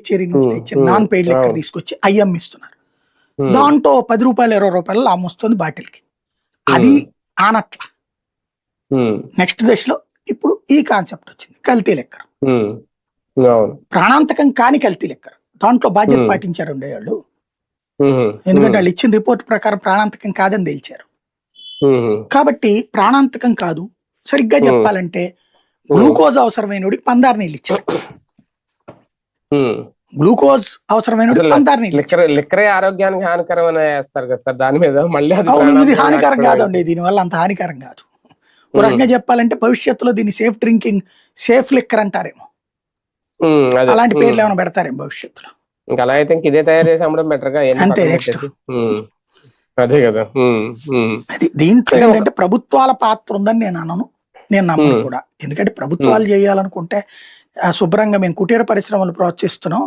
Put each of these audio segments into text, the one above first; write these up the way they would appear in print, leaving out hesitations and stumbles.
చేరి నుంచి తెచ్చిన నాన్ పెయిడ్ లెక్కర్ తీసుకొచ్చి అవి అమ్మిస్తున్నారు. దాంట్లో 10 రూపాయలు 20 రూపాయలు అమ్మొస్తుంది బాటిల్కి. అది ఆనట్ల. నెక్స్ట్ దశలో ఇప్పుడు ఈ కాన్సెప్ట్ వచ్చింది, కల్తీ లెక్కర్. ప్రాణాంతకం కాని కల్తీ లెక్కర్. దాంట్లో బాధ్యత పాటించారు ఉండేవాళ్ళు. ఎందుకంటే వాళ్ళు ఇచ్చిన రిపోర్ట్ ప్రకారం ప్రాణాంతకం కాదని తేల్చారు. కాబట్టి ప్రాణాంతకం కాదు, సరిగ్గా చెప్పాలంటే గ్లూకోజ్ అవసరమైన పందారు నీళ్ళు ఇచ్చారు. గ్లూకోజ్ అవసరమైన పందారు నీళ్ళు. లిక్కరే ఆరోగ్యానికి హానికరం వేస్తారు కదా సార్, దాని మీద మళ్ళీ ఇది హానికరం కాదండి. దీనివల్ల అంత హానికరం కాదు. ఒక రకంగా చెప్పాలంటే భవిష్యత్తులో దీన్ని సేఫ్ డ్రింకింగ్, సేఫ్ లిక్కర్ అంటారేమో. అలాంటి పేర్లు ఏమైనా పెడతారేమో భవిష్యత్తులో. ఇంకా అలా అయితే ఇదే తయారు చేసి అమ్మడం బెటర్ గా. అంతే నెక్స్ట్. అదే కదా. అది దీంట్లో ఏంటంటే ప్రభుత్వాల పాత్ర ఉందని నేను అనను, నేను నమ్మను కూడా. ఎందుకంటే ప్రభుత్వాలు చేయాలనుకుంటే శుభ్రంగా మేము కుటీర పరిశ్రమలు ప్రోత్సహిస్తున్నాం.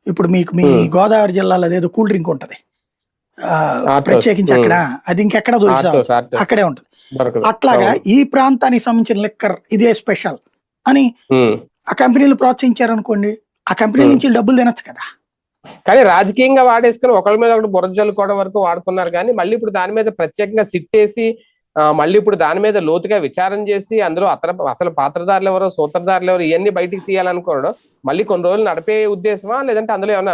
ఇప్పుడు మీకు మీ గోదావరి జిల్లాలో అదేదో కూల్ డ్రింక్ ఉంటది ప్రత్యేకించి అక్కడ, అది ఇంకెక్కడ దొరికిసావు అక్కడే ఉంటది. అట్లాగా ఈ ప్రాంతానికి సంబంధించిన లిక్కర్ ఇదే స్పెషల్ అని ఆ కంపెనీలు ప్రోత్సహించారనుకోండి, ఆ కంపెనీ నుంచి డబ్బులు తినచ్చు కదా. కానీ రాజకీయంగా వాడేసుకుని ఒకళ్ళ మీద ఒకటి బురద జల్లుకోవడం వరకు వాడుకున్నారు. కానీ మళ్ళీ ఇప్పుడు దాని మీద ప్రత్యేకంగా సిట్టేసి మళ్ళీ ఇప్పుడు దాని మీద లోతుగా విచారణ చేసి అందులో అసలు పాత్రదారులు ఎవరో, సూత్రధారులు ఎవరు, ఇవన్నీ బయటికి తీయాలనుకోవడం మళ్ళీ కొన్ని రోజులు నడిపే ఉద్దేశమా, లేదంటే అందులో ఏమన్నా